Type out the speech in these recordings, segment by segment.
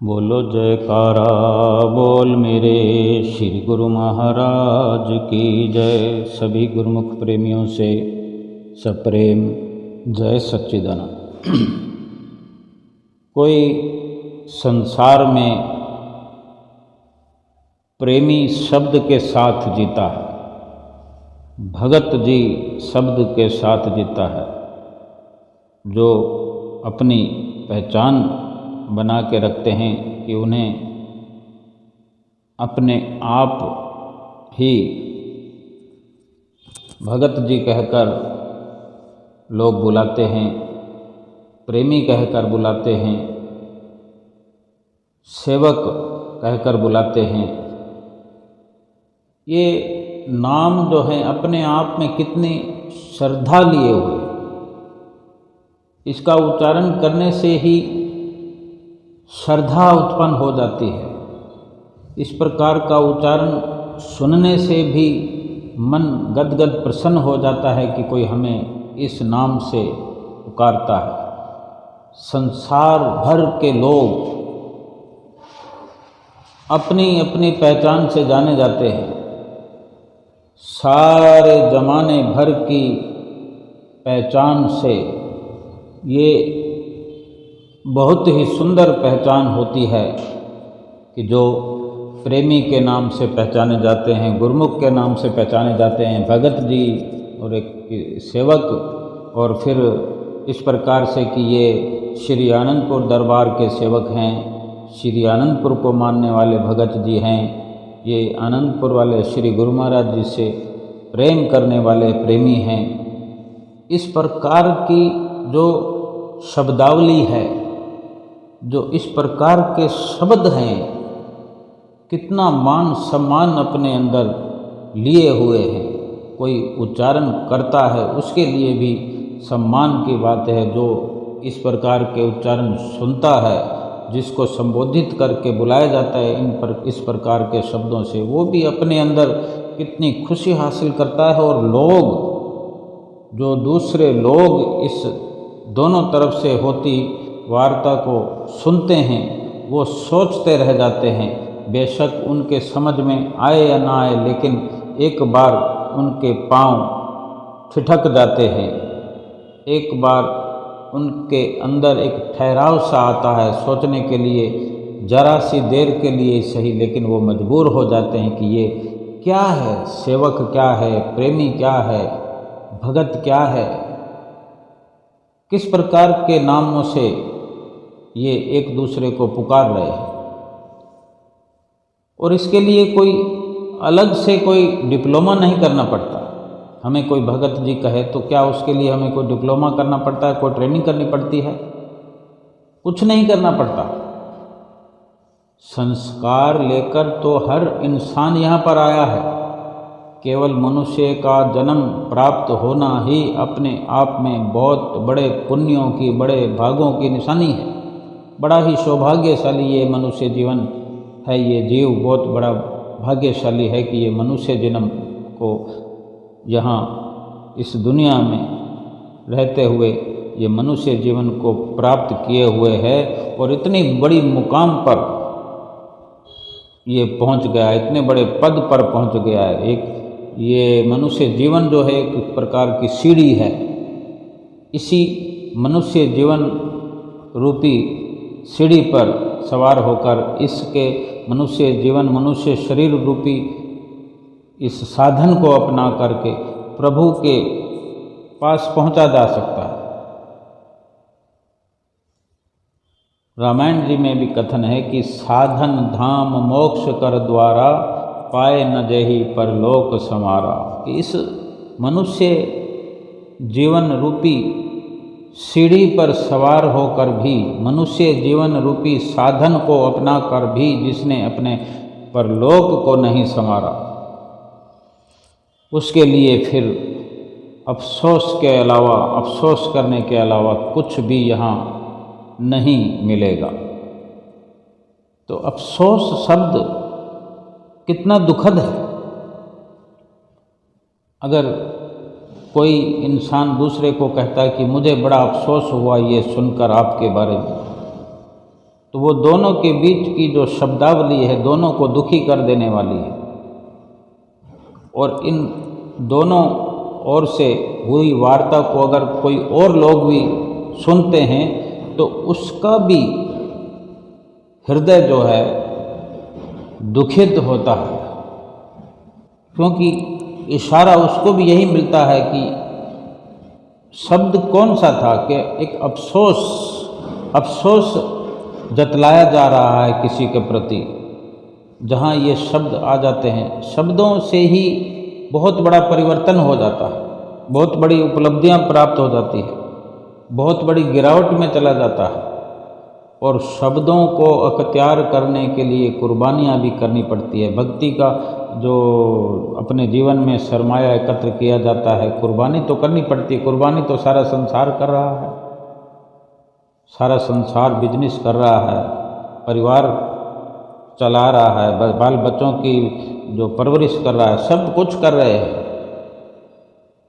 बोलो जयकारा बोल मेरे श्री गुरु महाराज की जय। सभी गुरुमुख प्रेमियों से सप्रेम जय सच्चिदानंद। कोई संसार में प्रेमी शब्द के साथ जीता है, भगत जी शब्द के साथ जीता है, जो अपनी पहचान बना के रखते हैं कि उन्हें अपने आप ही भगत जी कहकर लोग बुलाते हैं, प्रेमी कहकर बुलाते हैं, सेवक कहकर बुलाते हैं। ये नाम जो है अपने आप में कितनी श्रद्धा लिए हुए, इसका उच्चारण करने से ही श्रद्धा उत्पन्न हो जाती है। इस प्रकार का उच्चारण सुनने से भी मन गदगद प्रसन्न हो जाता है कि कोई हमें इस नाम से पुकारता है। संसार भर के लोग अपनी अपनी पहचान से जाने जाते हैं। सारे जमाने भर की पहचान से ये बहुत ही सुंदर पहचान होती है कि जो प्रेमी के नाम से पहचाने जाते हैं, गुरुमुख के नाम से पहचाने जाते हैं, भगत जी और एक सेवक, और फिर इस प्रकार से कि ये श्री आनंदपुर दरबार के सेवक हैं, श्री आनंदपुर को मानने वाले भगत जी हैं, ये आनंदपुर वाले श्री गुरु महाराज जी से प्रेम करने वाले प्रेमी हैं। इस प्रकार की जो शब्दावली है, जो इस प्रकार के शब्द हैं, कितना मान सम्मान अपने अंदर लिए हुए हैं। कोई उच्चारण करता है उसके लिए भी सम्मान की बात है। जो इस प्रकार के उच्चारण सुनता है, जिसको संबोधित करके बुलाया जाता है इस प्रकार के शब्दों से, वो भी अपने अंदर कितनी खुशी हासिल करता है। और लोग, जो दूसरे लोग इस दोनों तरफ से होती वार्ता को सुनते हैं, वो सोचते रह जाते हैं। बेशक उनके समझ में आए या ना आए, लेकिन एक बार उनके पांव ठिठक जाते हैं, एक बार उनके अंदर एक ठहराव सा आता है सोचने के लिए, जरा सी देर के लिए सही, लेकिन वो मजबूर हो जाते हैं कि ये क्या है, सेवक क्या है, प्रेमी क्या है, भगत क्या है, किस प्रकार के नामों से ये एक दूसरे को पुकार रहे हैं। और इसके लिए कोई अलग से कोई डिप्लोमा नहीं करना पड़ता। हमें कोई भगत जी कहे तो क्या उसके लिए हमें कोई डिप्लोमा करना पड़ता है, कोई ट्रेनिंग करनी पड़ती है? कुछ नहीं करना पड़ता। संस्कार लेकर तो हर इंसान यहाँ पर आया है। केवल मनुष्य का जन्म प्राप्त होना ही अपने आप में बहुत बड़े पुण्यों की, बड़े भागों की निशानी है। बड़ा ही सौभाग्यशाली ये मनुष्य जीवन है। ये जीव बहुत बड़ा भाग्यशाली है कि ये मनुष्य जन्म को यहाँ इस दुनिया में रहते हुए ये मनुष्य जीवन को प्राप्त किए हुए है, और इतनी बड़ी मुकाम पर ये पहुँच गया है, इतने बड़े पद पर पहुँच गया है। एक ये मनुष्य जीवन जो है एक प्रकार की सीढ़ी है। इसी मनुष्य जीवन रूपी सीढ़ी पर सवार होकर इसके मनुष्य जीवन, मनुष्य शरीर रूपी इस साधन को अपना करके प्रभु के पास पहुंचा जा सकता है। रामायण जी में भी कथन है कि साधन धाम मोक्ष कर द्वारा, पाए न जही परलोक समारा। कि इस मनुष्य जीवन रूपी सीढ़ी पर सवार होकर भी, मनुष्य जीवन रूपी साधन को अपना कर भी जिसने अपने परलोक को नहीं संवारा, उसके लिए फिर अफसोस के अलावा, अफसोस करने के अलावा कुछ भी यहाँ नहीं मिलेगा। तो अफसोस शब्द कितना दुखद है। अगर कोई इंसान दूसरे को कहता है कि मुझे बड़ा अफसोस हुआ ये सुनकर आपके बारे में, तो वो दोनों के बीच की जो शब्दावली है दोनों को दुखी कर देने वाली है। और इन दोनों ओर से हुई वार्ता को अगर कोई और लोग भी सुनते हैं तो उसका भी हृदय जो है दुखित होता है, क्योंकि इशारा उसको भी यही मिलता है कि शब्द कौन सा था कि एक अफसोस जतलाया जा रहा है किसी के प्रति। जहाँ ये शब्द आ जाते हैं, शब्दों से ही बहुत बड़ा परिवर्तन हो जाता है, बहुत बड़ी उपलब्धियाँ प्राप्त हो जाती है, बहुत बड़ी गिरावट में चला जाता है। और शब्दों को अख्तियार करने के लिए कुर्बानियाँ भी करनी पड़ती है। भक्ति का जो अपने जीवन में सरमाया एकत्र किया जाता है, कुर्बानी तो करनी पड़ती है। कुर्बानी तो सारा संसार कर रहा है, सारा संसार बिजनेस कर रहा है, परिवार चला रहा है, बाल बच्चों की जो परवरिश कर रहा है, सब कुछ कर रहे हैं।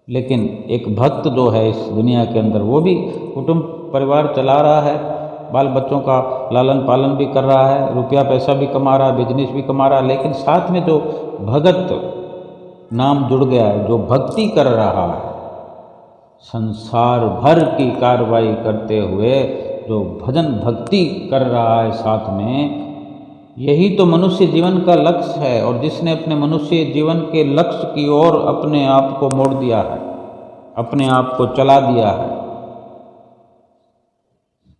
लेकिन एक भक्त जो है इस दुनिया के अंदर, वो भी कुटुंब परिवार चला रहा है, बाल बच्चों का लालन पालन भी कर रहा है, रुपया पैसा भी कमा रहा है, बिजनेस भी कमा रहा है, लेकिन साथ में जो भगत नाम जुड़ गया है, जो भक्ति कर रहा है, संसार भर की कार्रवाई करते हुए जो भजन भक्ति कर रहा है साथ में, यही तो मनुष्य जीवन का लक्ष्य है। और जिसने अपने मनुष्य जीवन के लक्ष्य की ओर अपने आप को मोड़ दिया है, अपने आप को चला दिया है,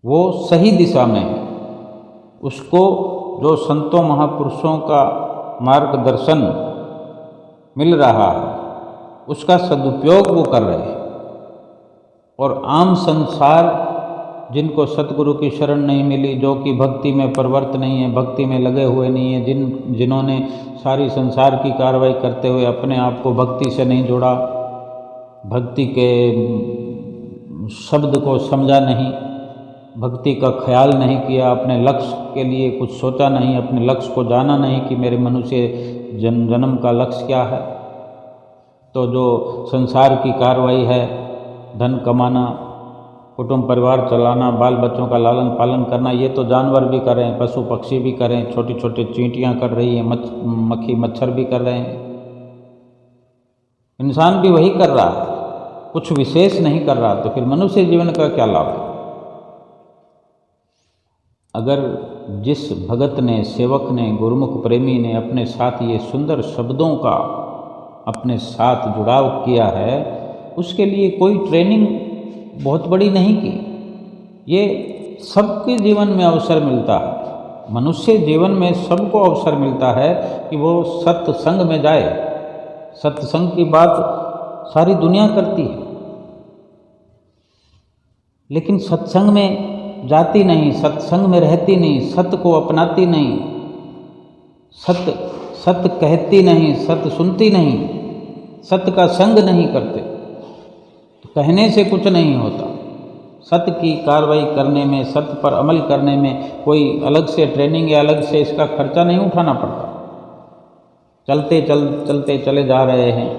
वो सही दिशा में है। उसको जो संतों महापुरुषों का मार्गदर्शन मिल रहा है, उसका सदुपयोग वो कर रहे हैं। और आम संसार जिनको सतगुरु की शरण नहीं मिली, जो कि भक्ति में प्रवृत्त नहीं है, भक्ति में लगे हुए नहीं है, जिन्होंने सारी संसार की कार्रवाई करते हुए अपने आप को भक्ति से नहीं जोड़ा, भक्ति के शब्द को समझा नहीं, भक्ति का ख्याल नहीं किया, अपने लक्ष्य के लिए कुछ सोचा नहीं, अपने लक्ष्य को जाना नहीं कि मेरे मनुष्य जन्म का लक्ष्य क्या है। तो जो संसार की कार्रवाई है, धन कमाना, कुटुंब परिवार चलाना, बाल बच्चों का लालन पालन करना, ये तो जानवर भी कर रहे हैं, पशु पक्षी भी कर रहे हैं, छोटी छोटी चींटियाँ कर रही हैं, मक्खी मच्छर भी कर रहे हैं, इंसान भी वही कर रहा है, कुछ विशेष नहीं कर रहा। तो फिर मनुष्य जीवन का क्या लाभ है? अगर जिस भगत ने, सेवक ने, गुरुमुख प्रेमी ने अपने साथ ये सुंदर शब्दों का अपने साथ जुड़ाव किया है, उसके लिए कोई ट्रेनिंग बहुत बड़ी नहीं की। ये सबके जीवन में अवसर मिलता है, मनुष्य जीवन में सबको अवसर मिलता है कि वो सत्संग में जाए। सत्संग की बात सारी दुनिया करती है, लेकिन सत्संग में जाती नहीं, सत्संग में रहती नहीं, सत्य को अपनाती नहीं, सत्य कहती नहीं, सत्य सुनती नहीं, सत्य का संग नहीं करते। तो कहने से कुछ नहीं होता। सत्य की कार्रवाई करने में, सत्य पर अमल करने में कोई अलग से ट्रेनिंग या अलग से इसका खर्चा नहीं उठाना पड़ता। चलते चले जा रहे हैं,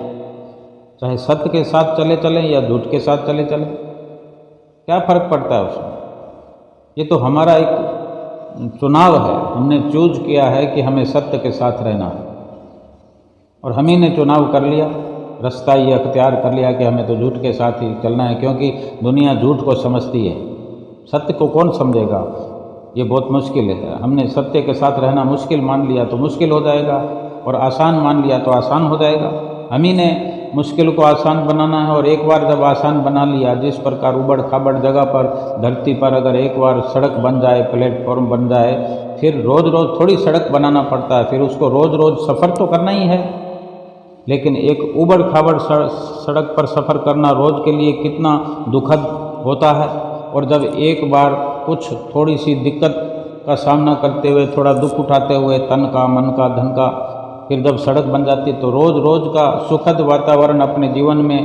चाहे सत्य के साथ चले चलें या झूठ के साथ चले चलें, क्या फ़र्क पड़ता है उसमें। ये तो हमारा एक चुनाव है, हमने चूज किया है कि हमें सत्य के साथ रहना है, और हम ही ने चुनाव कर लिया, रास्ता ये अख्तियार कर लिया कि हमें तो झूठ के साथ ही चलना है, क्योंकि दुनिया झूठ को समझती है, सत्य को कौन समझेगा, ये बहुत मुश्किल है। हमने सत्य के साथ रहना मुश्किल मान लिया तो मुश्किल हो जाएगा, और आसान मान लिया तो आसान हो जाएगा। हम ही ने मुश्किल को आसान बनाना है, और एक बार जब आसान बना लिया, जिस प्रकार उबड़ खाबड़ जगह पर, धरती पर अगर एक बार सड़क बन जाए, प्लेटफॉर्म बन जाए, फिर रोज़ रोज़ थोड़ी सड़क बनाना पड़ता है, फिर उसको रोज़ रोज़ सफ़र तो करना ही है। लेकिन एक उबड़ खाबड़ सड़क पर सफ़र करना रोज़ के लिए कितना दुखद होता है। और जब एक बार कुछ थोड़ी सी दिक्कत का सामना करते हुए, थोड़ा दुख उठाते हुए, तन का, मन का, धन का, फिर जब सड़क बन जाती है तो रोज़ रोज़ का सुखद वातावरण अपने जीवन में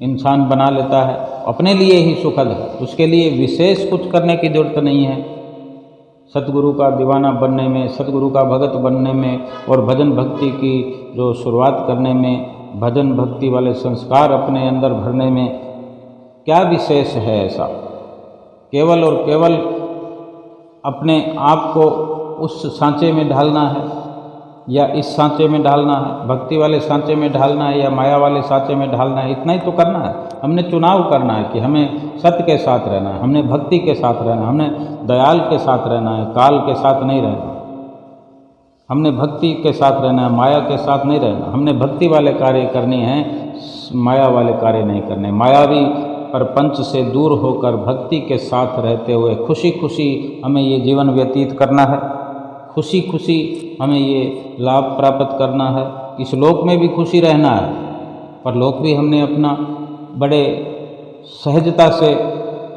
इंसान बना लेता है, अपने लिए ही सुखद है, उसके लिए विशेष कुछ करने की ज़रूरत नहीं है। सतगुरु का दीवाना बनने में, सतगुरु का भगत बनने में, और भजन भक्ति की जो शुरुआत करने में, भजन भक्ति वाले संस्कार अपने अंदर भरने में क्या विशेष है ऐसा? केवल और केवल अपने आप को उस सांचे में ढालना है या इस सांचे में ढालना है, भक्ति वाले सांचे में ढालना है या माया वाले सांचे में ढालना है, इतना ही तो करना है। हमने चुनाव करना है कि हमें सत्य के साथ रहना है, हमने भक्ति के साथ रहना है, हमने दयाल के साथ रहना है, काल के साथ नहीं रहना। हमने भक्ति के साथ रहना है, माया के साथ नहीं रहना। हमने भक्ति वाले कार्य करने हैं, माया वाले कार्य नहीं करने। मायावी प्रपंच से दूर होकर भक्ति के साथ रहते हुए खुशी खुशी हमें ये जीवन व्यतीत करना है, खुशी खुशी हमें ये लाभ प्राप्त करना है। इस लोक में भी खुशी रहना है, पर लोक भी हमने अपना बड़े सहजता से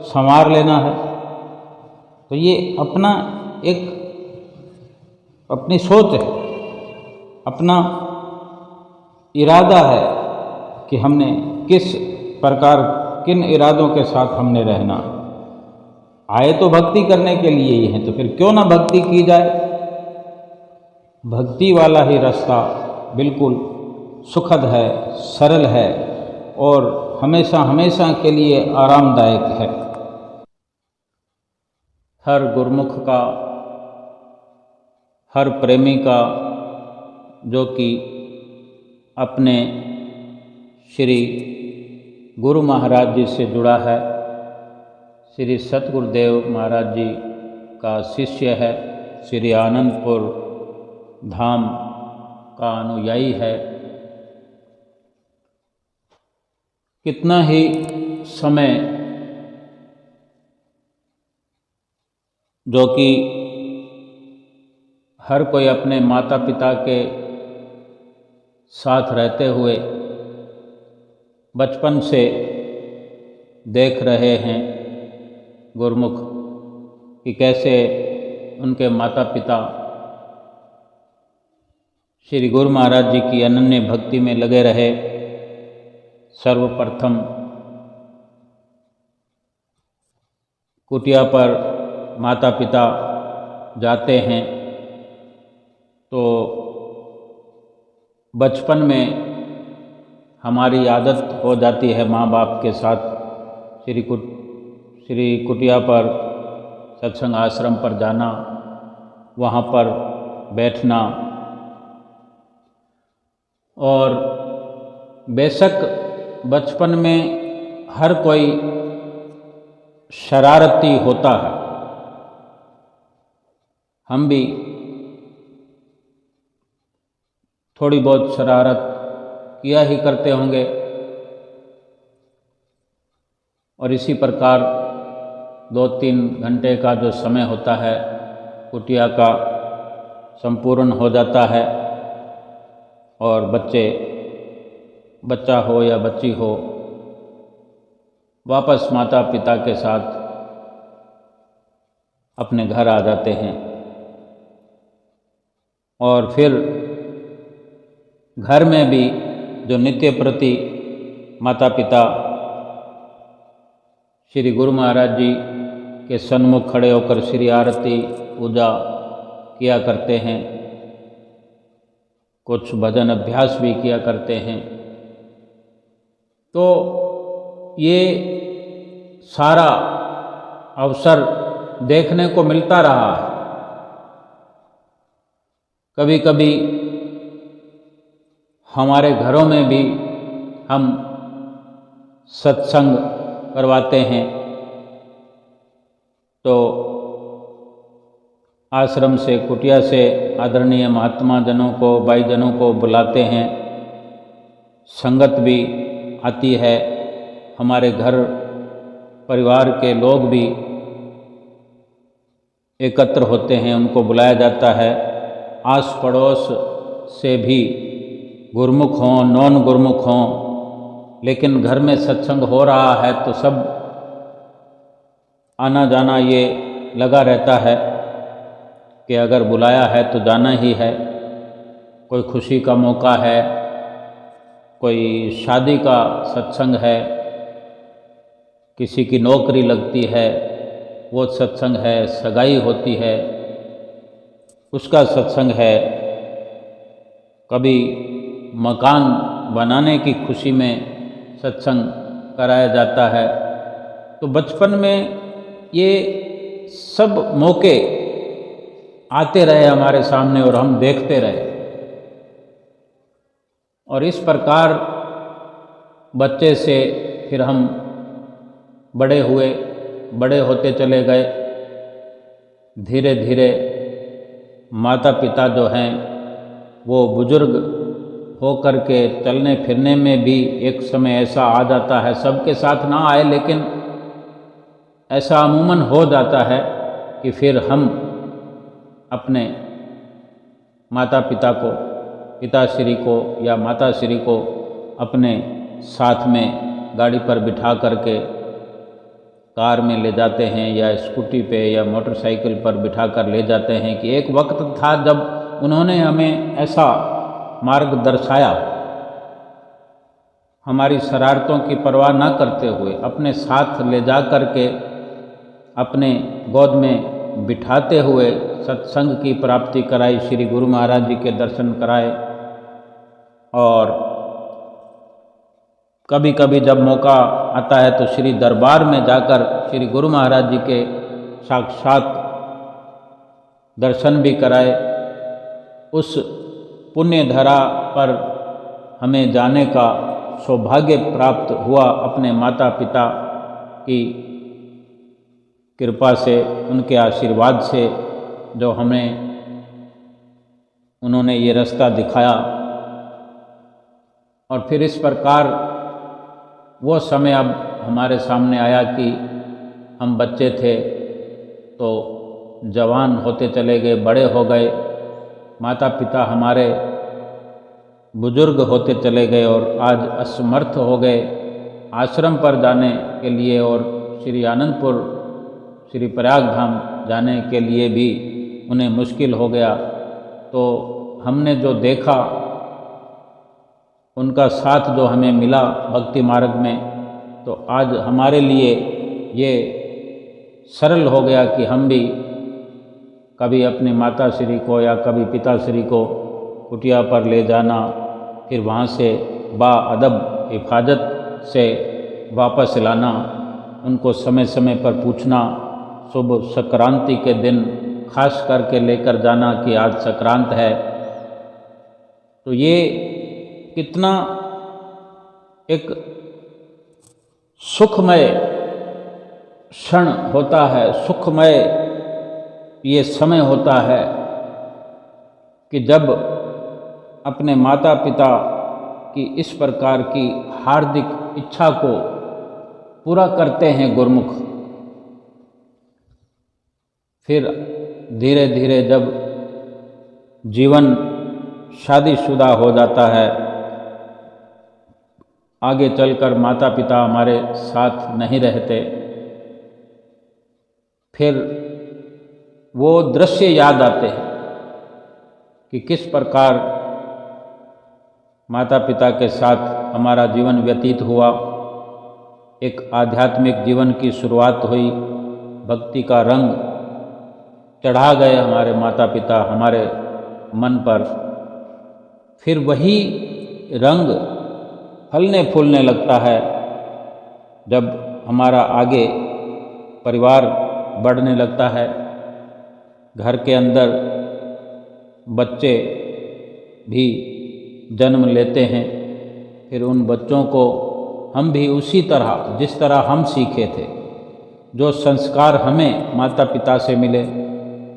संवार लेना है। तो ये अपना एक अपनी सोच है, अपना इरादा है कि हमने किस प्रकार किन इरादों के साथ हमने रहना। आए तो भक्ति करने के लिए ही हैं, तो फिर क्यों ना भक्ति की जाए। भक्ति वाला ही रास्ता बिल्कुल सुखद है, सरल है और हमेशा हमेशा के लिए आरामदायक है। हर गुरुमुख का, हर प्रेमी का जो कि अपने श्री गुरु महाराज जी से जुड़ा है, श्री सतगुरुदेव महाराज जी का शिष्य है, श्री आनंदपुर धाम का अनुयायी है, कितना ही समय जो कि हर कोई अपने माता पिता के साथ रहते हुए बचपन से देख रहे हैं गुरुमुख कि कैसे उनके माता पिता श्री गुरु महाराज जी की अनन्य भक्ति में लगे रहे। सर्वप्रथम कुटिया पर माता पिता जाते हैं तो बचपन में हमारी आदत हो जाती है माँ बाप के साथ श्री कुटिया पर सत्संग आश्रम पर जाना, वहाँ पर बैठना। और बेशक बचपन में हर कोई शरारती होता है, हम भी थोड़ी बहुत शरारत किया ही करते होंगे। और इसी प्रकार 2-3 घंटे का जो समय होता है कुटिया का संपूर्ण हो जाता है और बच्चा हो या बच्ची हो वापस माता पिता के साथ अपने घर आ जाते हैं। और फिर घर में भी जो नित्य प्रति माता पिता श्री गुरु महाराज जी के सन्मुख खड़े होकर श्री आरती पूजा किया करते हैं, कुछ भजन अभ्यास भी किया करते हैं। तो ये सारा अवसर देखने को मिलता रहा है। कभी कभी हमारे घरों में भी हम सत्संग करवाते हैं तो आश्रम से कुटिया से आदरणीय महात्मा जनों को, भाई जनों को बुलाते हैं, संगत भी आती है, हमारे घर परिवार के लोग भी एकत्र होते हैं, उनको बुलाया जाता है। आस पड़ोस से भी गुरुमुख हों, नॉन गुरुमुख हों, लेकिन घर में सत्संग हो रहा है तो सब आना जाना ये लगा रहता है कि अगर बुलाया है तो जाना ही है। कोई खुशी का मौका है, कोई शादी का सत्संग है, किसी की नौकरी लगती है वो सत्संग है, सगाई होती है उसका सत्संग है, कभी मकान बनाने की खुशी में सत्संग कराया जाता है। तो बचपन में ये सब मौके आते रहे हमारे सामने और हम देखते रहे। और इस प्रकार बच्चे से फिर हम बड़े हुए, बड़े होते चले गए। धीरे धीरे माता पिता जो हैं वो बुजुर्ग हो कर के चलने फिरने में भी एक समय ऐसा आ जाता है, सबके साथ ना आए लेकिन ऐसा अमूमन हो जाता है कि फिर हम अपने माता पिता को, पिताश्री को या माताश्री को अपने साथ में गाड़ी पर बिठा करके कार में ले जाते हैं या स्कूटी पे या मोटरसाइकिल पर बिठा कर ले जाते हैं। कि एक वक्त था जब उन्होंने हमें ऐसा मार्ग दर्शाया, हमारी शरारतों की परवाह न करते हुए अपने साथ ले जा कर के अपने गोद में बिठाते हुए सत्संग की प्राप्ति कराई, श्री गुरु महाराज जी के दर्शन कराए। और कभी कभी जब मौका आता है तो श्री दरबार में जाकर श्री गुरु महाराज जी के साक्षात दर्शन भी कराए। उस पुण्य धरा पर हमें जाने का सौभाग्य प्राप्त हुआ अपने माता पिता की कृपा से, उनके आशीर्वाद से, जो हमें उन्होंने ये रास्ता दिखाया। और फिर इस प्रकार वो समय अब हमारे सामने आया कि हम बच्चे थे तो जवान होते चले गए, बड़े हो गए, माता पिता हमारे बुजुर्ग होते चले गए और आज असमर्थ हो गए आश्रम पर जाने के लिए और श्री आनंदपुर, श्री प्रयाग धाम जाने के लिए भी उन्हें मुश्किल हो गया। तो हमने जो देखा, उनका साथ जो हमें मिला भक्ति मार्ग में, तो आज हमारे लिए ये सरल हो गया कि हम भी कभी अपनी माताश्री को या कभी पिताश्री को कुटिया पर ले जाना, फिर वहाँ से बाअदब हिफाजत से वापस लाना, उनको समय समय पर पूछना, शुभ संक्रांति के दिन खास करके लेकर जाना कि आज संक्रांत है। तो ये कितना एक सुखमय क्षण होता है, सुखमय ये समय होता है कि जब अपने माता पिता की इस प्रकार की हार्दिक इच्छा को पूरा करते हैं गुरुमुख। फिर धीरे धीरे जब जीवन शादीशुदा हो जाता है, आगे चलकर माता पिता हमारे साथ नहीं रहते, फिर वो दृश्य याद आते हैं कि किस प्रकार माता पिता के साथ हमारा जीवन व्यतीत हुआ। एक आध्यात्मिक जीवन की शुरुआत हुई, भक्ति का रंग चढ़ा गए हमारे माता पिता हमारे मन पर। फिर वही रंग फलने फूलने लगता है जब हमारा आगे परिवार बढ़ने लगता है, घर के अंदर बच्चे भी जन्म लेते हैं। फिर उन बच्चों को हम भी उसी तरह, जिस तरह हम सीखे थे, जो संस्कार हमें माता पिता से मिले,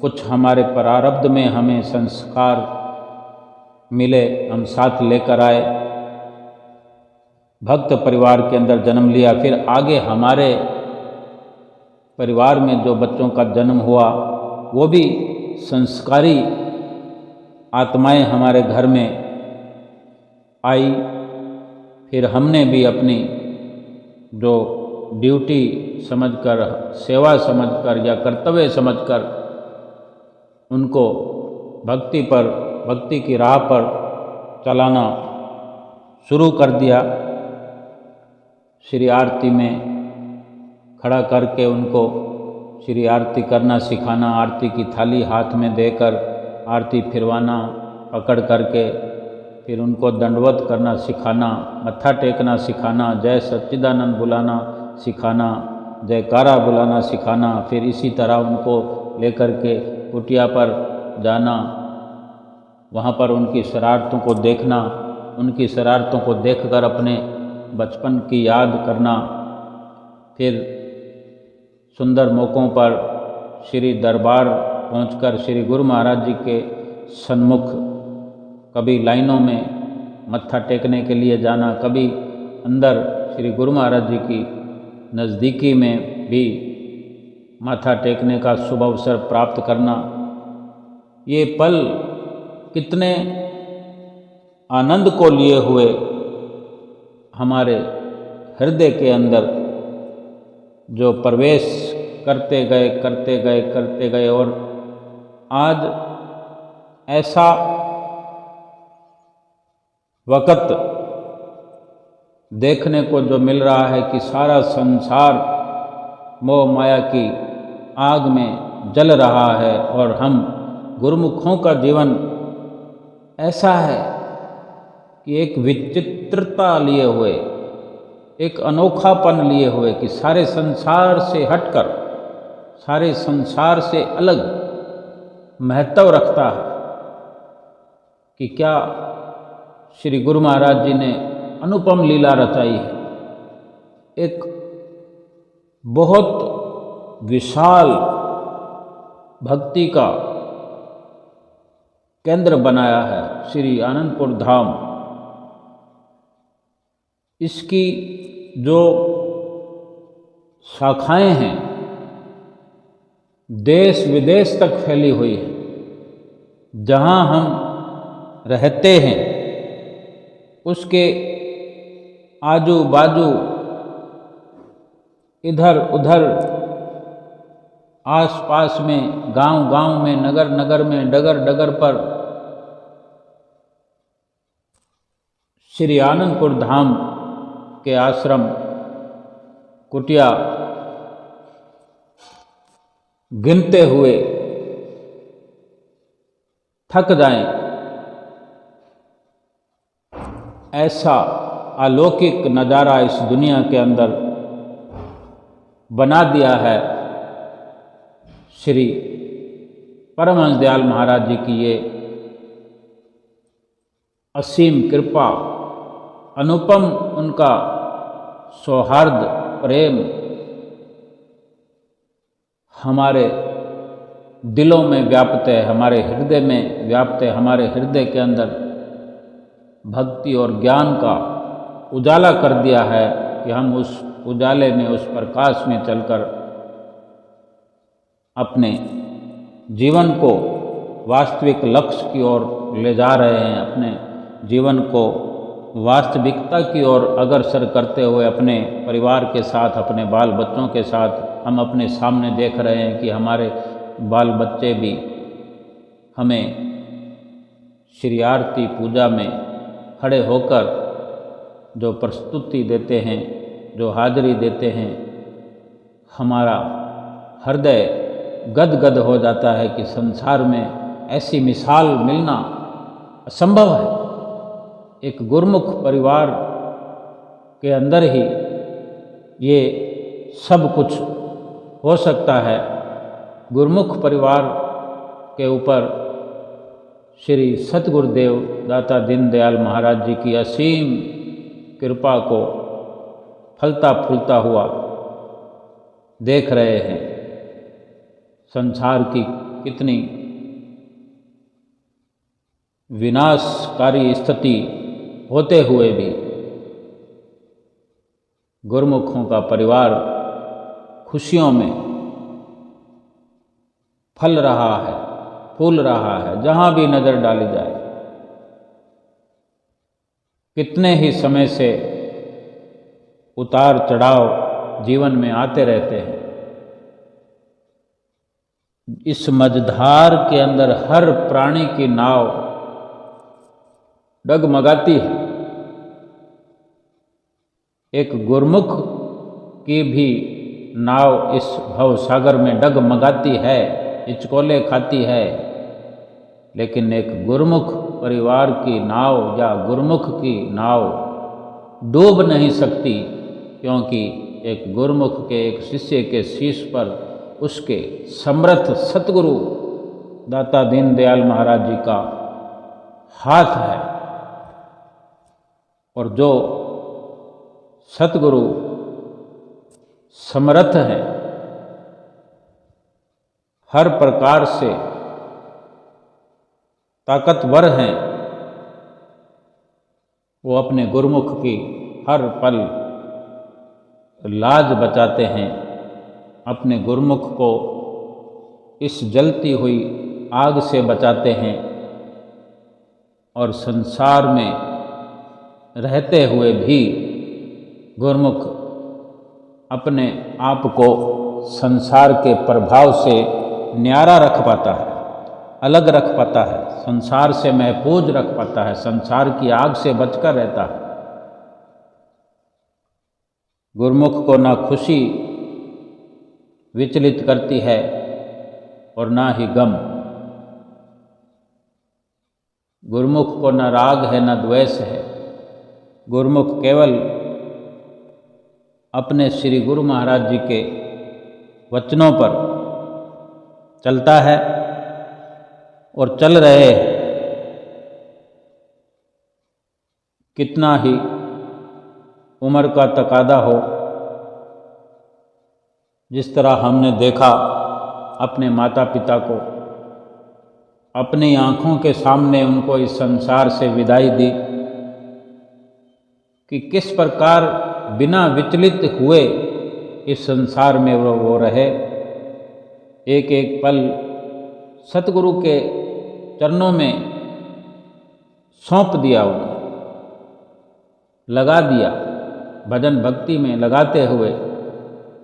कुछ हमारे प्रारब्ध में हमें संस्कार मिले, हम साथ लेकर आए, भक्त परिवार के अंदर जन्म लिया। फिर आगे हमारे परिवार में जो बच्चों का जन्म हुआ वो भी संस्कारी आत्माएं हमारे घर में आई। फिर हमने भी अपनी जो ड्यूटी समझकर, सेवा समझकर या कर्तव्य समझकर उनको भक्ति की राह पर चलाना शुरू कर दिया। श्री आरती में खड़ा करके उनको श्री आरती करना सिखाना, आरती की थाली हाथ में देकर आरती फिरवाना, पकड़ करके फिर उनको दंडवत करना सिखाना, मत्था टेकना सिखाना, जय सच्चिदानंद बुलाना सिखाना, जयकारा बुलाना सिखाना, फिर इसी तरह उनको लेकर के कुटिया पर जाना, वहाँ पर उनकी शरारतों को देखना, उनकी शरारतों को देखकर अपने बचपन की याद करना, फिर सुंदर मौक़ों पर श्री दरबार पहुंचकर श्री गुरु महाराज जी के सन्मुख कभी लाइनों में मत्था टेकने के लिए जाना, कभी अंदर श्री गुरु महाराज जी की नज़दीकी में भी माथा टेकने का शुभ अवसर प्राप्त करना। ये पल कितने आनंद को लिए हुए हमारे हृदय के अंदर जो प्रवेश करते गए और आज ऐसा वक़्त देखने को जो मिल रहा है कि सारा संसार मोह माया की आग में जल रहा है और हम गुरुमुखों का जीवन ऐसा है कि एक विचित्रता लिए हुए, एक अनोखापन लिए हुए कि सारे संसार से हटकर, सारे संसार से अलग महत्व रखता है कि क्या श्री गुरु महाराज जी ने अनुपम लीला रचाई है। एक बहुत विशाल भक्ति का केंद्र बनाया है श्री आनंदपुर धाम। इसकी जो शाखाएं हैं देश विदेश तक फैली हुई है। जहाँ हम रहते हैं उसके आजू बाजू इधर उधर आस पास में, गांव गांव में, नगर नगर में, डगर डगर पर श्री आनंदपुर धाम के आश्रम कुटिया गिनते हुए थक जाएं, ऐसा अलौकिक नज़ारा इस दुनिया के अंदर बना दिया है श्री परमहंस दयाल महाराज जी की ये असीम कृपा, अनुपम उनका सौहार्द प्रेम हमारे दिलों में व्याप्त है, हमारे हृदय में व्याप्त है। हमारे हृदय के अंदर भक्ति और ज्ञान का उजाला कर दिया है कि हम उस उजाले में, उस प्रकाश में चलकर अपने जीवन को वास्तविक लक्ष्य की ओर ले जा रहे हैं। अपने जीवन को वास्तविकता की ओर अग्रसर करते हुए अपने परिवार के साथ, अपने बाल बच्चों के साथ हम अपने सामने देख रहे हैं कि हमारे बाल बच्चे भी हमें श्री आरती पूजा में खड़े होकर जो प्रस्तुति देते हैं, जो हाजिरी देते हैं, हमारा हृदय गदगद हो जाता है कि संसार में ऐसी मिसाल मिलना असंभव है। एक गुरुमुख परिवार के अंदर ही ये सब कुछ हो सकता है। गुरुमुख परिवार के ऊपर श्री सतगुरुदेव दाता दीनदयाल महाराज जी की असीम कृपा को फलता फूलता हुआ देख रहे हैं। संसार की कितनी विनाशकारी स्थिति होते हुए भी गुरुमुखों का परिवार खुशियों में फल रहा है, फूल रहा है, जहाँ भी नज़र डाली जाए। कितने ही समय से उतार चढ़ाव जीवन में आते रहते हैं। इस मझधार के अंदर हर प्राणी की नाव डगमगाती है। एक गुरुमुख की भी नाव इस भवसागर में डगमगाती है, हिचकोले खाती है, लेकिन एक गुरुमुख परिवार की नाव या गुरुमुख की नाव डूब नहीं सकती, क्योंकि एक गुरुमुख के, एक शिष्य के शीश पर उसके समर्थ सतगुरु दाता दीनदयाल महाराज जी का हाथ है। और जो सतगुरु समर्थ हैं, हर प्रकार से ताकतवर हैं, वो अपने गुरुमुख की हर पल लाज बचाते हैं, अपने गुरुमुख को इस जलती हुई आग से बचाते हैं और संसार में रहते हुए भी गुरुमुख अपने आप को संसार के प्रभाव से न्यारा रख पाता है, अलग रख पाता है, संसार से महफूज रख पाता है, संसार की आग से बचकर रहता है। गुरुमुख को ना खुशी विचलित करती है और ना ही गम। गुरुमुख को न राग है न द्वेष है। गुरुमुख केवल अपने श्री गुरु महाराज जी के वचनों पर चलता है और चल रहे हैं। कितना ही उम्र का तकादा हो, जिस तरह हमने देखा अपने माता पिता को, अपनी आँखों के सामने उनको इस संसार से विदाई दी, कि किस प्रकार बिना विचलित हुए इस संसार में वो रहे। एक एक पल सतगुरु के चरणों में सौंप दिया, उन्होंने लगा दिया, भजन भक्ति में लगाते हुए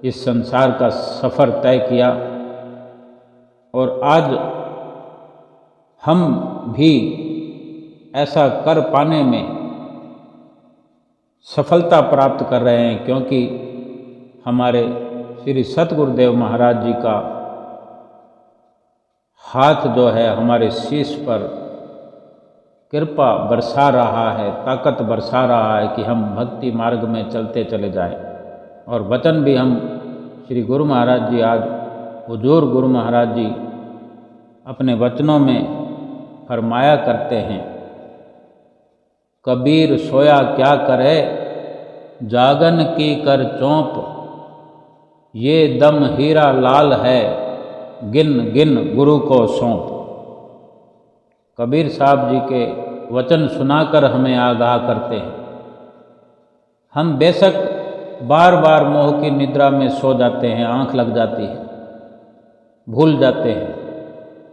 इस संसार का सफ़र तय किया। और आज हम भी ऐसा कर पाने में सफलता प्राप्त कर रहे हैं, क्योंकि हमारे श्री सतगुरुदेव महाराज जी का हाथ जो है हमारे शीश पर कृपा बरसा रहा है, ताकत बरसा रहा है कि हम भक्ति मार्ग में चलते चले जाएं। और वचन भी हम श्री गुरु महाराज जी, आज हुजूर गुरु महाराज जी अपने वचनों में फरमाया करते हैं, कबीर सोया क्या करे, जागन की कर चौंप, ये दम हीरा लाल है, गिन गिन गुरु को सौंप। कबीर साहब जी के वचन सुनाकर हमें आगाह करते हैं। हम बेशक बार बार मोह की निद्रा में सो जाते हैं, आंख लग जाती है, भूल जाते हैं,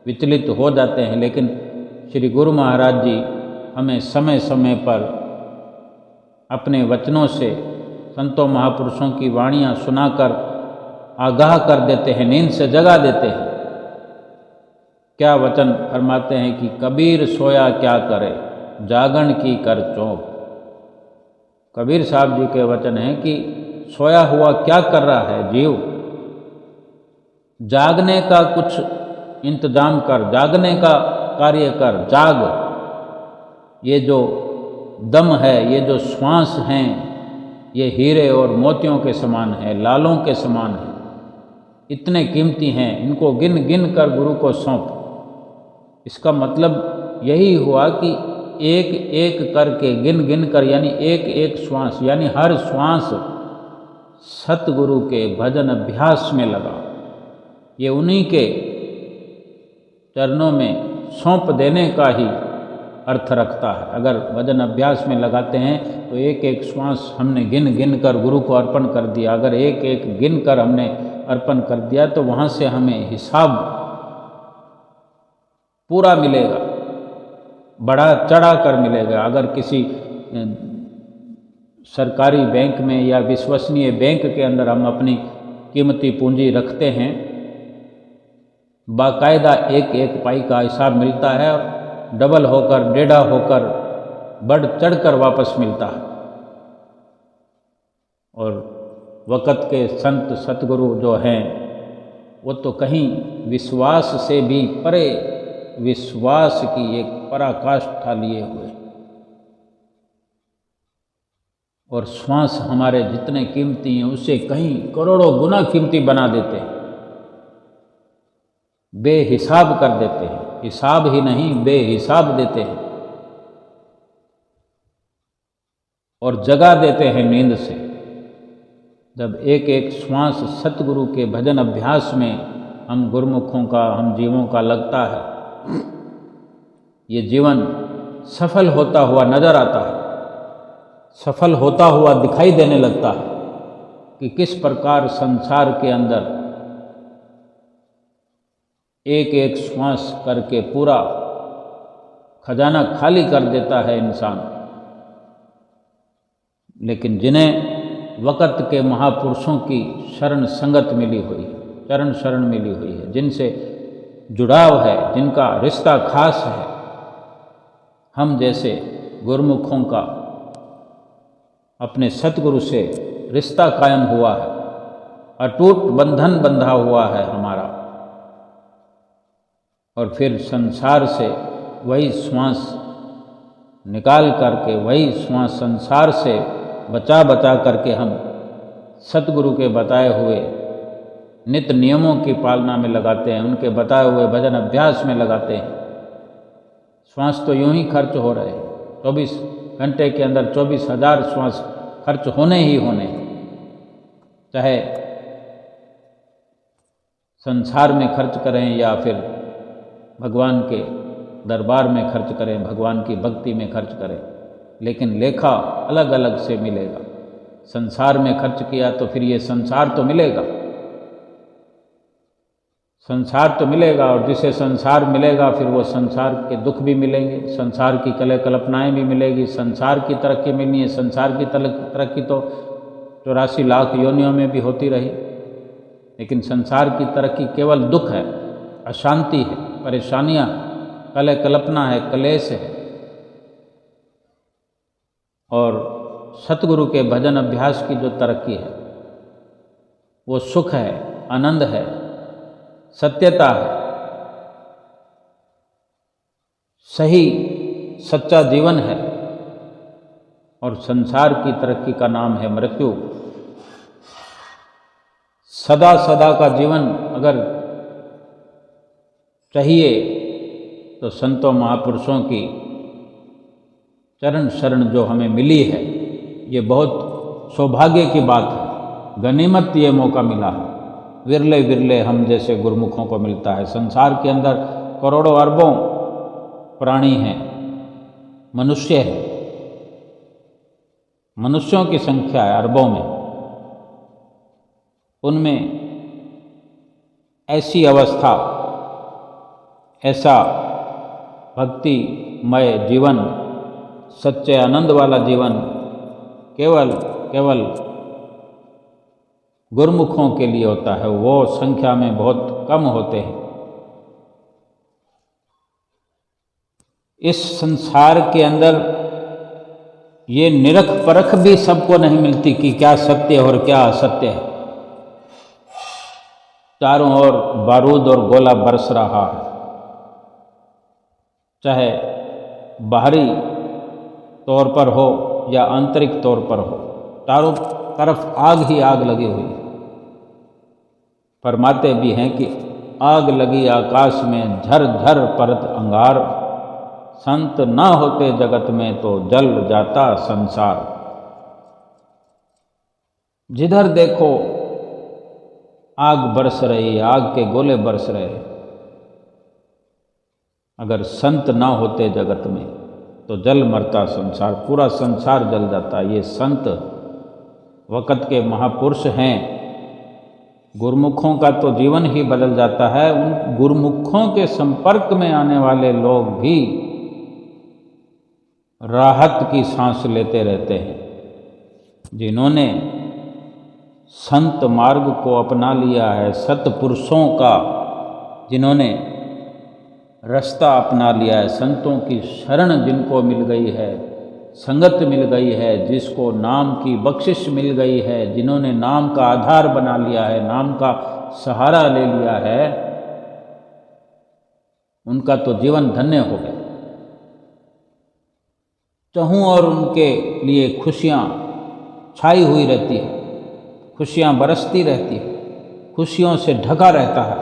विचलित हो जाते हैं, लेकिन श्री गुरु महाराज जी हमें समय समय पर अपने वचनों से, संतों महापुरुषों की वाणियाँ सुनाकर आगाह कर देते हैं, नींद से जगा देते हैं। क्या वचन फरमाते हैं कि कबीर सोया क्या करे, जागन की कर चौंप। कबीर साहब जी के वचन हैं कि सोया हुआ क्या कर रहा है जीव, जागने का कुछ इंतजाम कर, जागने का कार्य कर, जाग। ये जो दम है, ये जो श्वास हैं, ये हीरे और मोतियों के समान है, लालों के समान है, इतने कीमती हैं, इनको गिन गिन कर गुरु को सौंप। इसका मतलब यही हुआ कि एक एक करके, गिन गिन कर, यानी एक एक श्वास, यानी हर श्वास सतगुरु के भजन अभ्यास में लगा। ये उन्हीं के चरणों में सौंप देने का ही अर्थ रखता है। अगर भजन अभ्यास में लगाते हैं तो एक एक श्वास हमने गिन गिन कर गुरु को अर्पण कर दिया। अगर एक एक गिन कर हमने अर्पण कर दिया तो वहाँ से हमें हिसाब पूरा मिलेगा, बढ़ा चढ़ा कर मिलेगा। अगर किसी सरकारी बैंक में या विश्वसनीय बैंक के अंदर हम अपनी कीमती पूंजी रखते हैं, बाकायदा एक एक पाई का हिसाब मिलता है और डबल होकर, डेढ़ा होकर, बढ़ चढ़कर वापस मिलता है। और वक़्त के संत सतगुरु जो हैं वो तो कहीं विश्वास से भी परे, विश्वास की एक पराकाष्ठा लिए हुए। और श्वास हमारे जितने कीमती हैं उससे कहीं करोड़ों गुना कीमती बना देते हैं, बेहिसाब कर देते हैं, हिसाब ही नहीं बेहिसाब देते हैं और जगा देते हैं नींद से। जब एक एक श्वास सतगुरु के भजन अभ्यास में हम गुरुमुखों का, हम जीवों का लगता है, ये जीवन सफल होता हुआ नजर आता है, सफल होता हुआ दिखाई देने लगता है कि किस प्रकार संसार के अंदर एक एक श्वास करके पूरा खजाना खाली कर देता है इंसान। लेकिन जिन्हें वक़्त के महापुरुषों की शरण संगत मिली हुई है, चरण शरण मिली हुई है, जिनसे जुड़ाव है, जिनका रिश्ता खास है, हम जैसे गुरुमुखों का अपने सतगुरु से रिश्ता कायम हुआ है, अटूट बंधन बंधा हुआ है हमारा, और फिर संसार से वही श्वास निकाल करके, वही श्वास संसार से बचा बचा करके हम सतगुरु के बताए हुए नित्य नियमों की पालना में लगाते हैं, उनके बताए हुए भजन अभ्यास में लगाते हैं। श्वास तो यूं ही खर्च हो रहे हैं, 24 घंटे के अंदर 24,000 श्वास खर्च होने ही होने, चाहे संसार में खर्च करें या फिर भगवान के दरबार में खर्च करें, भगवान की भक्ति में खर्च करें, लेकिन लेखा अलग अलग से मिलेगा। संसार में खर्च किया तो फिर ये संसार तो मिलेगा, संसार तो मिलेगा, और जिसे संसार मिलेगा फिर वो संसार के दुख भी मिलेंगे, संसार की कले कल्पनाएँ भी मिलेगी, संसार की तरक्की मिलनी है। संसार की तरक्की तो 84 लाख योनियों में भी होती रही, लेकिन संसार की तरक्की केवल दुख है, अशांति है, परेशानियाँ, कले कल्पना है, कलेश है। और सतगुरु के भजन अभ्यास की जो तरक्की है वो सुख है, आनंद है, सत्यता है, सही सच्चा जीवन है। और संसार की तरक्की का नाम है मृत्यु। सदा सदा का जीवन अगर चाहिए तो संतों महापुरुषों की चरण शरण जो हमें मिली है, ये बहुत सौभाग्य की बात है, गनीमत ये मौका मिला है। विरले विरले हम जैसे गुरुमुखों को मिलता है। संसार के अंदर करोड़ों अरबों प्राणी हैं, मनुष्य हैं, मनुष्यों की संख्या है अरबों में। उनमें ऐसी अवस्था, ऐसा भक्तिमय जीवन, सच्चे आनंद वाला जीवन केवल गुरुमुखों के लिए होता है। वो संख्या में बहुत कम होते हैं। इस संसार के अंदर ये निरख परख भी सबको नहीं मिलती कि क्या सत्य और क्या असत्य है। चारों ओर बारूद और गोला बरस रहा है, चाहे बाहरी तौर पर हो या आंतरिक तौर पर हो, चारों तरफ आग ही आग लगी हुई है। फरमाते भी हैं कि आग लगी आकाश में झर झर परत अंगार, संत ना होते जगत में तो जल जाता संसार। जिधर देखो आग बरस रही है, आग के गोले बरस रहे हैं। अगर संत ना होते जगत में तो जल मरता संसार, पूरा संसार जल जाता। ये संत वक़्त के महापुरुष हैं। गुरुमुखों का तो जीवन ही बदल जाता है। उन गुरुमुखों के संपर्क में आने वाले लोग भी राहत की सांस लेते रहते हैं। जिन्होंने संत मार्ग को अपना लिया है, सतपुरुषों का जिन्होंने रास्ता अपना लिया है, संतों की शरण जिनको मिल गई है, संगत मिल गई है, जिसको नाम की बख्शिश मिल गई है, जिन्होंने नाम का आधार बना लिया है, नाम का सहारा ले लिया है, उनका तो जीवन धन्य हो गया। चाहूँ और उनके लिए खुशियाँ छाई हुई रहती है, खुशियाँ बरसती रहती है, खुशियों से ढका रहता है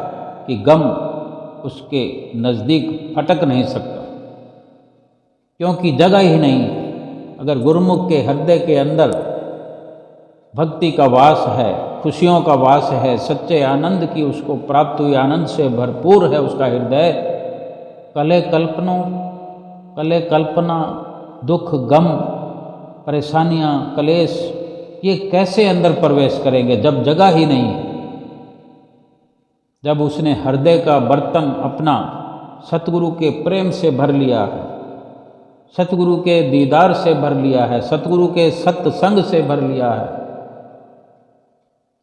कि गम उसके नज़दीक फटक नहीं सकता, क्योंकि जगह ही नहीं है। अगर गुरुमुख के हृदय के अंदर भक्ति का वास है, खुशियों का वास है, सच्चे आनंद की उसको प्राप्त हुई, आनंद से भरपूर है उसका हृदय, कले कल्पना, दुख, गम, परेशानियाँ, कलेश, ये कैसे अंदर प्रवेश करेंगे जब जगह ही नहीं है। जब उसने हृदय का बर्तन अपना सतगुरु के प्रेम से भर लिया है, सतगुरु के दीदार से भर लिया है, सतगुरु के सत्संग से भर लिया है,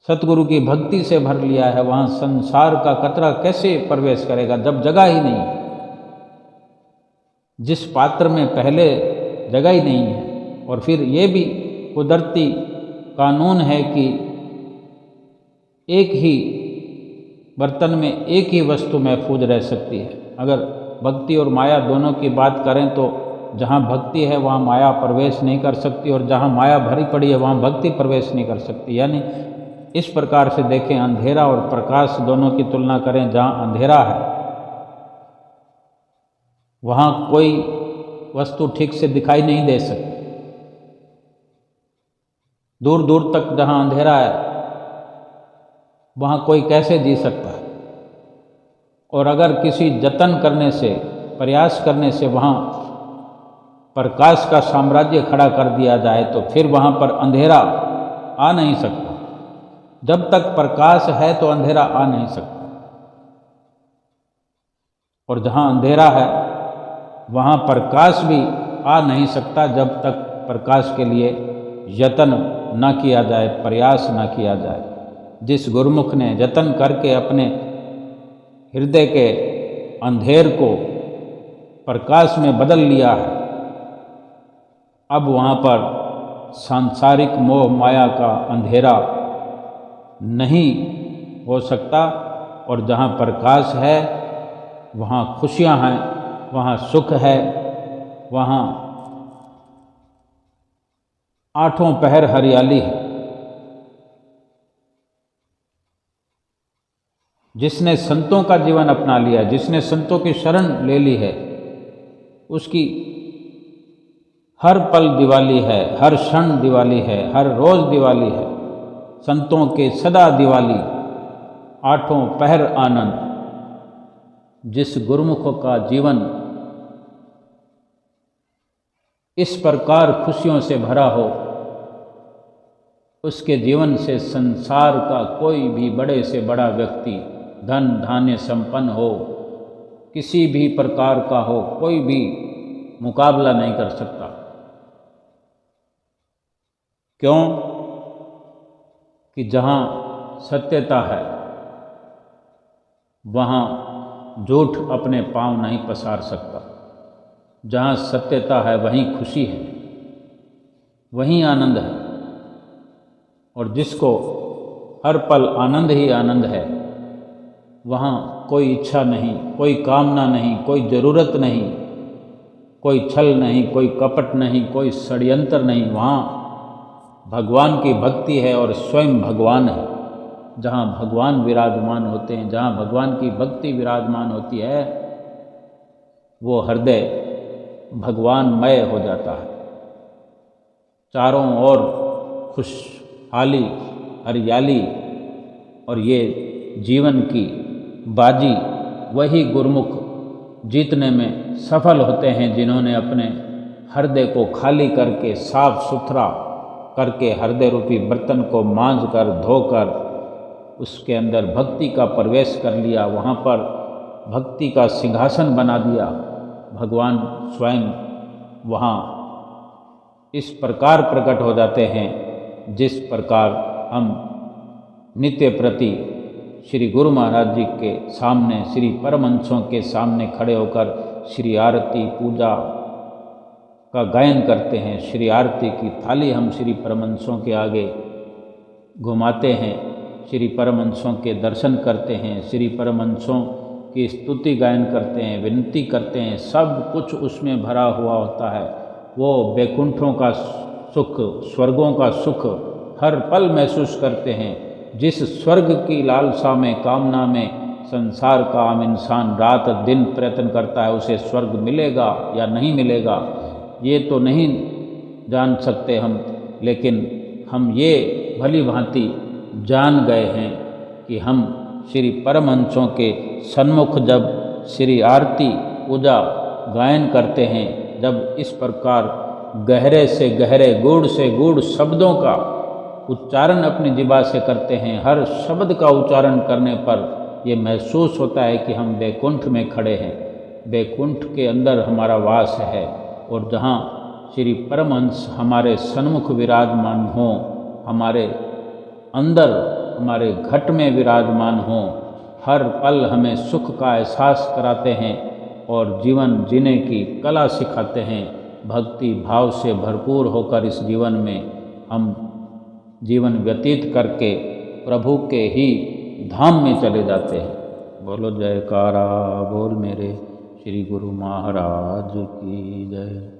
सतगुरु की भक्ति से भर लिया है, वहाँ संसार का कतरा कैसे प्रवेश करेगा जब जगह ही नहीं है। जिस पात्र में पहले जगह ही नहीं है। और फिर ये भी कुदरती कानून है कि एक ही बर्तन में एक ही वस्तु महफूज रह सकती है। अगर भक्ति और माया दोनों की बात करें तो जहाँ भक्ति है वहाँ माया प्रवेश नहीं कर सकती, और जहाँ माया भरी पड़ी है वहाँ भक्ति प्रवेश नहीं कर सकती। यानी इस प्रकार से देखें, अंधेरा और प्रकाश दोनों की तुलना करें, जहाँ अंधेरा है वहाँ कोई वस्तु ठीक से दिखाई नहीं दे सकती। दूर दूर तक जहाँ अंधेरा है वहाँ कोई कैसे जी सकता है। और अगर किसी जतन करने से, प्रयास करने से वहाँ प्रकाश का साम्राज्य खड़ा कर दिया जाए तो फिर वहाँ पर अंधेरा आ नहीं सकता। जब तक प्रकाश है तो अंधेरा आ नहीं सकता, और जहाँ अंधेरा है वहाँ प्रकाश भी आ नहीं सकता जब तक प्रकाश के लिए यत्न न किया जाए, प्रयास न किया जाए। जिस गुरुमुख ने यत्न करके अपने हृदय के अंधेर को प्रकाश में बदल लिया है, अब वहाँ पर सांसारिक मोह माया का अंधेरा नहीं हो सकता। और जहाँ प्रकाश है वहाँ खुशियाँ हैं, वहाँ सुख है, वहाँ आठों पहर हरियाली है। जिसने संतों का जीवन अपना लिया, जिसने संतों की शरण ले ली है, उसकी हर पल दिवाली है, हर क्षण दिवाली है, हर रोज दिवाली है। संतों के सदा दिवाली, आठों पहर आनंद। जिस गुरुमुख का जीवन इस प्रकार खुशियों से भरा हो, उसके जीवन से संसार का कोई भी बड़े से बड़ा व्यक्ति, धन धान्य संपन्न हो, किसी भी प्रकार का हो, कोई भी मुकाबला नहीं कर सकता। क्यों? कि जहाँ सत्यता है वहाँ झूठ अपने पांव नहीं पसार सकता। जहाँ सत्यता है वहीं खुशी है, वहीं आनंद है। और जिसको हर पल आनंद ही आनंद है, वहाँ कोई इच्छा नहीं, कोई कामना नहीं, कोई ज़रूरत नहीं, कोई छल नहीं, कोई कपट नहीं, कोई षड्यंत्र नहीं। वहाँ भगवान की भक्ति है और स्वयं भगवान है। जहाँ भगवान विराजमान होते हैं, जहाँ भगवान की भक्ति विराजमान होती है, वो हृदय भगवानमय हो जाता है। चारों ओर खुशहाली, हरियाली, और ये जीवन की बाजी वही गुरुमुख जीतने में सफल होते हैं, जिन्होंने अपने हृदय को खाली करके, साफ सुथरा करके, हृदय रूपी बर्तन को मांज कर, धोकर उसके अंदर भक्ति का प्रवेश कर लिया। वहाँ पर भक्ति का सिंहासन बना दिया। भगवान स्वयं वहाँ इस प्रकार प्रकट हो जाते हैं जिस प्रकार हम नित्य प्रति श्री गुरु महाराज जी के सामने, श्री परमहंसों के सामने खड़े होकर श्री आरती पूजा का गायन करते हैं। श्री आरती की थाली हम श्री परमहंसों के आगे घुमाते हैं, श्री परमहंसों के दर्शन करते हैं, श्री परमहंसों की स्तुति गायन करते हैं, विनती करते हैं। सब कुछ उसमें भरा हुआ होता है। वो बैकुंठों का सुख, स्वर्गों का सुख हर पल महसूस करते हैं। जिस स्वर्ग की लालसा में, कामना में संसार का आम इंसान रात दिन प्रयत्न करता है, उसे स्वर्ग मिलेगा या नहीं मिलेगा ये तो नहीं जान सकते हम, लेकिन हम ये भली भांति जान गए हैं कि हम श्री परमहंसों के सन्मुख जब श्री आरती पूजा गायन करते हैं, जब इस प्रकार गहरे से गहरे, गूढ़ से गूढ़ शब्दों का उच्चारण अपनी जिह्वा से करते हैं, हर शब्द का उच्चारण करने पर ये महसूस होता है कि हम वैकुंठ में खड़े हैं, वैकुंठ के अंदर हमारा वास है। और जहाँ श्री परमहंस हमारे सन्मुख विराजमान हों, हमारे अंदर, हमारे घट में विराजमान हों, हर पल हमें सुख का एहसास कराते हैं और जीवन जीने की कला सिखाते हैं। भक्ति भाव से भरपूर होकर इस जीवन में हम जीवन व्यतीत करके प्रभु के ही धाम में चले जाते हैं। बोलो जयकारा बोल मेरे श्री गुरु महाराज की जय।